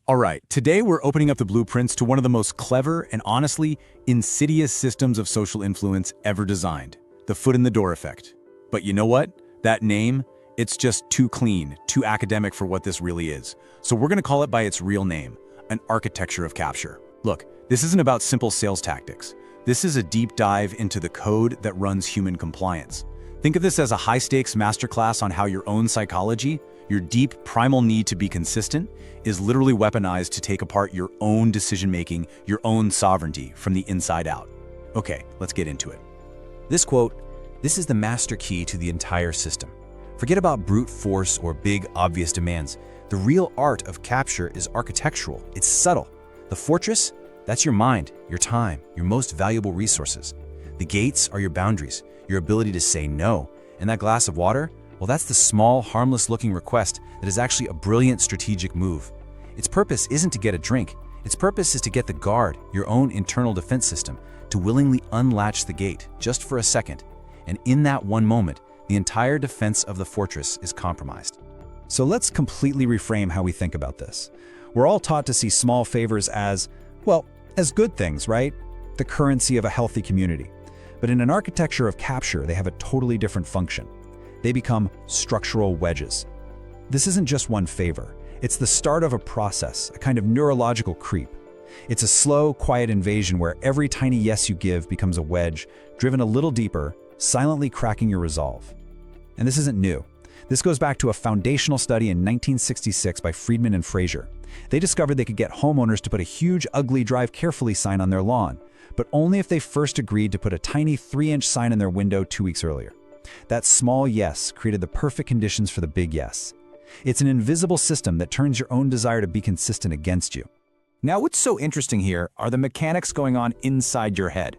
All right, today we're opening up the blueprints to one of the most clever and honestly insidious systems of social influence ever designed, the foot in the door effect. But you know what? That name, it's just too clean, too academic for what this really is. So we're going to call it by its real name, an architecture of capture. Look, this isn't about simple sales tactics. This is a deep dive into the code that runs human compliance. Think of this as a high-stakes masterclass on how your own psychology, your deep primal need to be consistent, is literally weaponized to take apart your own decision-making, your own sovereignty from the inside out. Okay, let's get into it. This quote, "This is the master key to the entire system. Forget about brute force or big, obvious demands. The real art of capture is architectural. It's subtle. The fortress, that's your mind, your time, your most valuable resources. The gates are your boundaries, your ability to say no. And that glass of water, well, that's the small, harmless-looking request that is actually a brilliant strategic move. Its purpose isn't to get a drink. Its purpose is to get the guard, your own internal defense system, to willingly unlatch the gate just for a second. And in that one moment, the entire defense of the fortress is compromised." So let's completely reframe how we think about this. We're all taught to see small favors as, well, as good things, right? The currency of a healthy community. But in an architecture of capture, they have a totally different function. They become structural wedges. This isn't just one favor. It's the start of a process, a kind of neurological creep. It's a slow, quiet invasion where every tiny yes you give becomes a wedge, driven a little deeper, silently cracking your resolve. And this isn't new. This goes back to a foundational study in 1966 by Friedman and Fraser. They discovered they could get homeowners to put a huge, ugly "drive carefully" sign on their lawn, but only if they first agreed to put a tiny 3-inch sign in their window 2 weeks earlier. That small yes created the perfect conditions for the big yes. It's an invisible system that turns your own desire to be consistent against you. Now, what's so interesting here are the mechanics going on inside your head.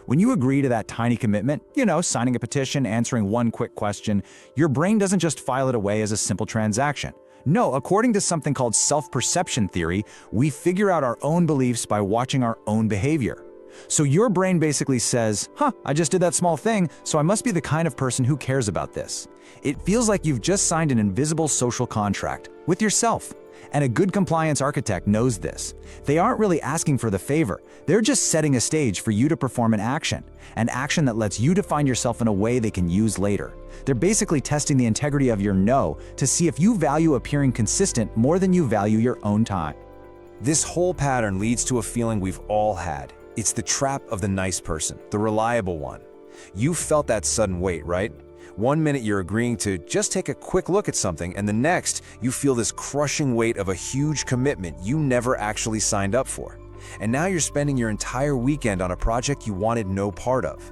When you agree to that tiny commitment, signing a petition, answering one quick question, your brain doesn't just file it away as a simple transaction. No, according to something called self-perception theory, we figure out our own beliefs by watching our own behavior. So your brain basically says, I just did that small thing, so I must be the kind of person who cares about this. It feels like you've just signed an invisible social contract with yourself. And a good compliance architect knows this. They aren't really asking for the favor. They're just setting a stage for you to perform an action that lets you define yourself in a way they can use later. They're basically testing the integrity of your no to see if you value appearing consistent more than you value your own time. This whole pattern leads to a feeling we've all had. It's the trap of the nice person, the reliable one. You felt that sudden weight, right? One minute you're agreeing to just take a quick look at something, and the next you feel this crushing weight of a huge commitment you never actually signed up for. And now you're spending your entire weekend on a project you wanted no part of.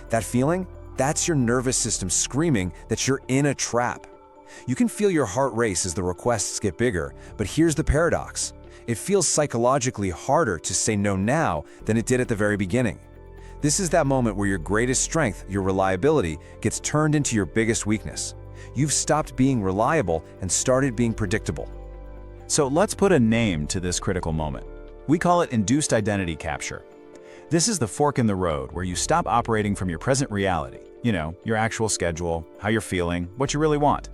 That feeling? That's your nervous system screaming that you're in a trap. You can feel your heart race as the requests get bigger, but here's the paradox. It feels psychologically harder to say no now than it did at the very beginning. This is that moment where your greatest strength, your reliability, gets turned into your biggest weakness. You've stopped being reliable and started being predictable. So let's put a name to this critical moment. We call it induced identity capture. This is the fork in the road where you stop operating from your present reality, your actual schedule, how you're feeling, what you really want.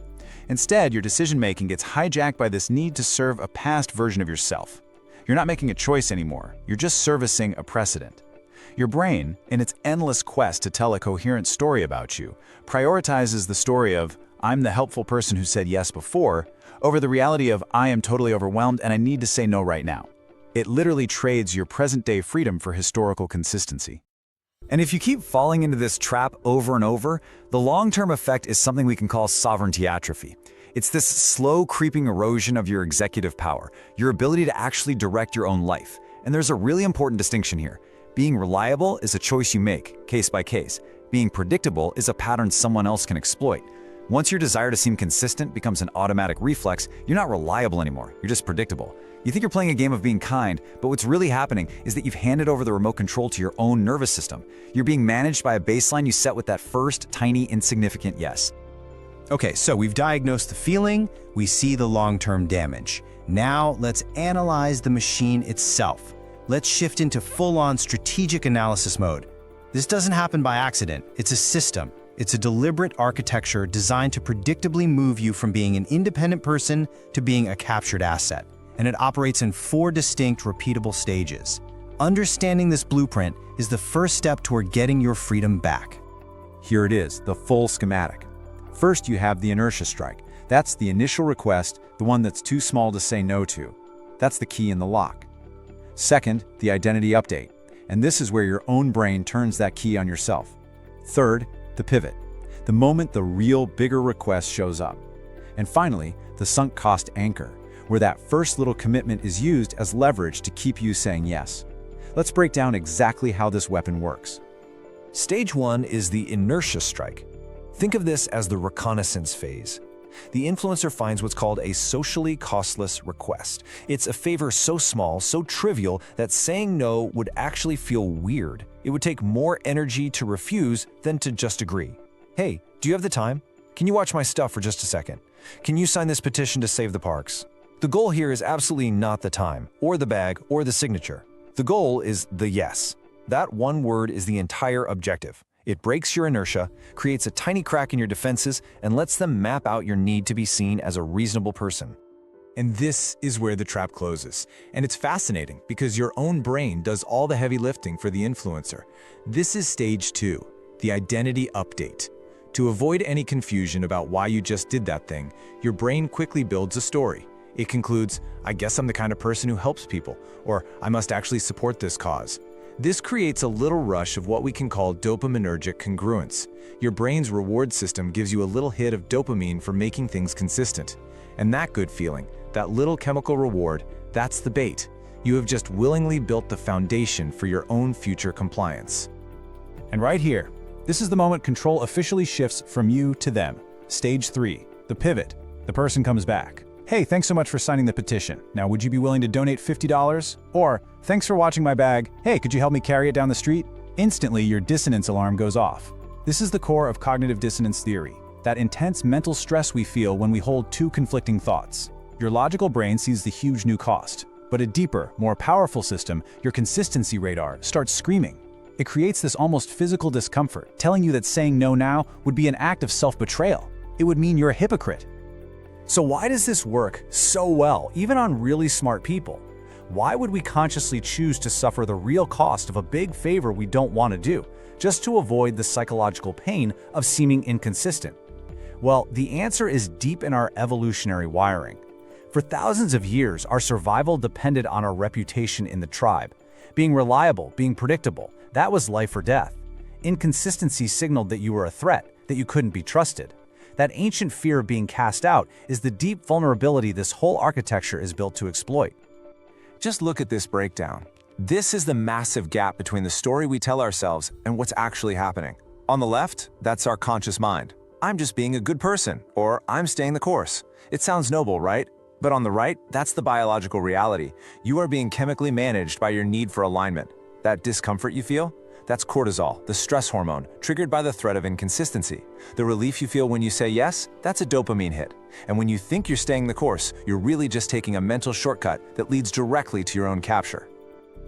Instead, your decision-making gets hijacked by this need to serve a past version of yourself. You're not making a choice anymore. You're just servicing a precedent. Your brain, in its endless quest to tell a coherent story about you, prioritizes the story of, "I'm the helpful person who said yes before," over the reality of, "I am totally overwhelmed and I need to say no right now." It literally trades your present-day freedom for historical consistency. And if you keep falling into this trap over and over, the long-term effect is something we can call sovereignty atrophy. It's this slow creeping erosion of your executive power, your ability to actually direct your own life. And there's a really important distinction here. Being reliable is a choice you make, case by case. Being predictable is a pattern someone else can exploit. Once your desire to seem consistent becomes an automatic reflex, you're not reliable anymore, you're just predictable. You think you're playing a game of being kind, but what's really happening is that you've handed over the remote control to your own nervous system. You're being managed by a baseline you set with that first, tiny, insignificant yes. Okay, so we've diagnosed the feeling, we see the long-term damage. Now let's analyze the machine itself. Let's shift into full-on strategic analysis mode. This doesn't happen by accident. It's a system. It's a deliberate architecture designed to predictably move you from being an independent person to being a captured asset. and it operates in 4 distinct, repeatable stages. Understanding this blueprint is the first step toward getting your freedom back. Here it is, the full schematic. First, you have the inertia strike. That's the initial request, the one that's too small to say no to. That's the key in the lock. Second, the identity update. And this is where your own brain turns that key on yourself. Third, the pivot. The moment the real, bigger request shows up. And finally, the sunk cost anchor, where that first little commitment is used as leverage to keep you saying yes. Let's break down exactly how this weapon works. Stage 1 is the inertia strike. Think of this as the reconnaissance phase. The influencer finds what's called a socially costless request. It's a favor so small, so trivial, that saying no would actually feel weird. It would take more energy to refuse than to just agree. Hey, do you have the time? Can you watch my stuff for just a second? Can you sign this petition to save the parks? The goal here is absolutely not the time, or the bag, or the signature. The goal is the yes. That one word is the entire objective. It breaks your inertia, creates a tiny crack in your defenses, and lets them map out your need to be seen as a reasonable person. And this is where the trap closes. And it's fascinating because your own brain does all the heavy lifting for the influencer. This is stage 2, the identity update. To avoid any confusion about why you just did that thing, your brain quickly builds a story. It concludes, I guess I'm the kind of person who helps people, or I must actually support this cause. This creates a little rush of what we can call dopaminergic congruence. Your brain's reward system gives you a little hit of dopamine for making things consistent. And that good feeling, that little chemical reward, that's the bait. You have just willingly built the foundation for your own future compliance. And right here, this is the moment control officially shifts from you to them. Stage 3, the pivot. The person comes back. Hey, thanks so much for signing the petition. Now, would you be willing to donate $50? Or, thanks for watching my bag. Hey, could you help me carry it down the street? Instantly, your dissonance alarm goes off. This is the core of cognitive dissonance theory, that intense mental stress we feel when we hold 2 conflicting thoughts. Your logical brain sees the huge new cost, but a deeper, more powerful system, your consistency radar, starts screaming. It creates this almost physical discomfort, telling you that saying no now would be an act of self-betrayal. It would mean you're a hypocrite. So why does this work so well, even on really smart people? Why would we consciously choose to suffer the real cost of a big favor we don't want to do, just to avoid the psychological pain of seeming inconsistent? Well, the answer is deep in our evolutionary wiring. For thousands of years, our survival depended on our reputation in the tribe. Being reliable, being predictable, that was life or death. Inconsistency signaled that you were a threat, that you couldn't be trusted. That ancient fear of being cast out is the deep vulnerability this whole architecture is built to exploit. Just look at this breakdown. This is the massive gap between the story we tell ourselves and what's actually happening. On the left, that's our conscious mind. I'm just being a good person, or I'm staying the course. It sounds noble, right? But on the right, that's the biological reality. You are being chemically managed by your need for alignment. That discomfort you feel? That's cortisol, the stress hormone, triggered by the threat of inconsistency. The relief you feel when you say yes, that's a dopamine hit. And when you think you're staying the course, you're really just taking a mental shortcut that leads directly to your own capture.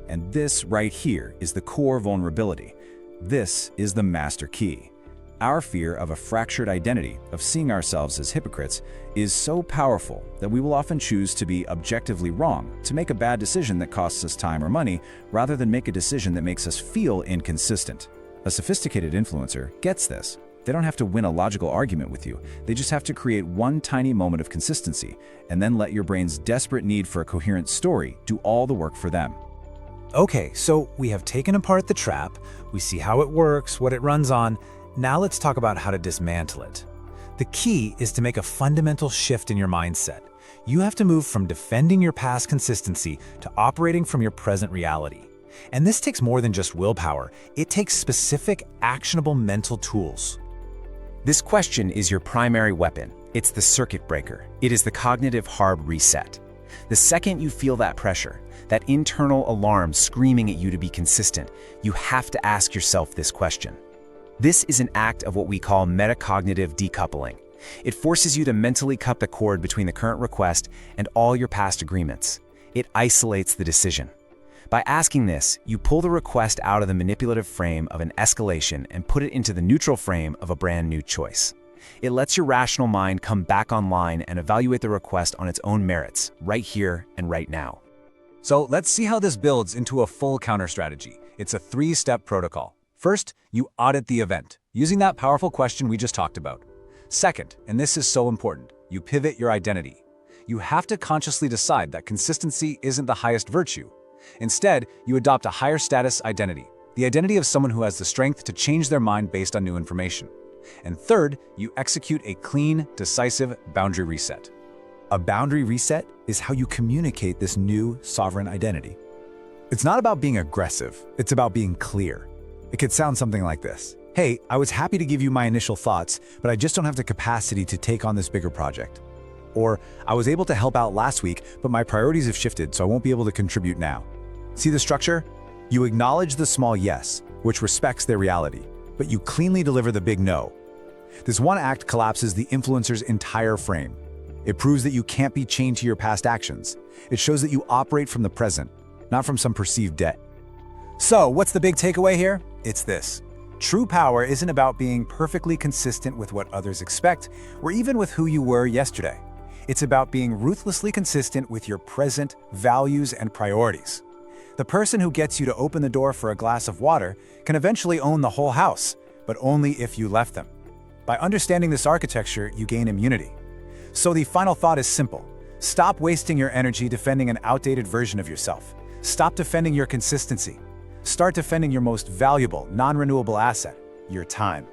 And this right here is the core vulnerability. This is the master key. Our fear of a fractured identity, of seeing ourselves as hypocrites, is so powerful that we will often choose to be objectively wrong, to make a bad decision that costs us time or money, rather than make a decision that makes us feel inconsistent. A sophisticated influencer gets this. They don't have to win a logical argument with you. They just have to create one tiny moment of consistency, and then let your brain's desperate need for a coherent story do all the work for them. Okay, so we have taken apart the trap, we see how it works, what it runs on. Now let's talk about how to dismantle it. The key is to make a fundamental shift in your mindset. You have to move from defending your past consistency to operating from your present reality. And this takes more than just willpower. It takes specific, actionable mental tools. This question is your primary weapon. It's the circuit breaker. It is the cognitive hard reset. The second you feel that pressure, that internal alarm screaming at you to be consistent, you have to ask yourself this question. This is an act of what we call metacognitive decoupling. It forces you to mentally cut the cord between the current request and all your past agreements. It isolates the decision. By asking this, you pull the request out of the manipulative frame of an escalation and put it into the neutral frame of a brand new choice. It lets your rational mind come back online and evaluate the request on its own merits, right here and right now. So let's see how this builds into a full counter strategy. It's a 3-step protocol. First, you audit the event, using that powerful question we just talked about. Second, and this is so important, you pivot your identity. You have to consciously decide that consistency isn't the highest virtue. Instead, you adopt a higher status identity, the identity of someone who has the strength to change their mind based on new information. And third, you execute a clean, decisive boundary reset. A boundary reset is how you communicate this new sovereign identity. It's not about being aggressive, it's about being clear. It could sound something like this. Hey, I was happy to give you my initial thoughts, but I just don't have the capacity to take on this bigger project. Or, I was able to help out last week, but my priorities have shifted, so I won't be able to contribute now. See the structure? You acknowledge the small yes, which respects their reality, but you cleanly deliver the big no. This one act collapses the influencer's entire frame. It proves that you can't be chained to your past actions. It shows that you operate from the present, not from some perceived debt. So, what's the big takeaway here? It's this. True power isn't about being perfectly consistent with what others expect, or even with who you were yesterday. It's about being ruthlessly consistent with your present values and priorities. The person who gets you to open the door for a glass of water can eventually own the whole house, but only if you left them. By understanding this architecture, you gain immunity. So the final thought is simple. Stop wasting your energy defending an outdated version of yourself. Stop defending your consistency. Start defending your most valuable, non-renewable asset, your time.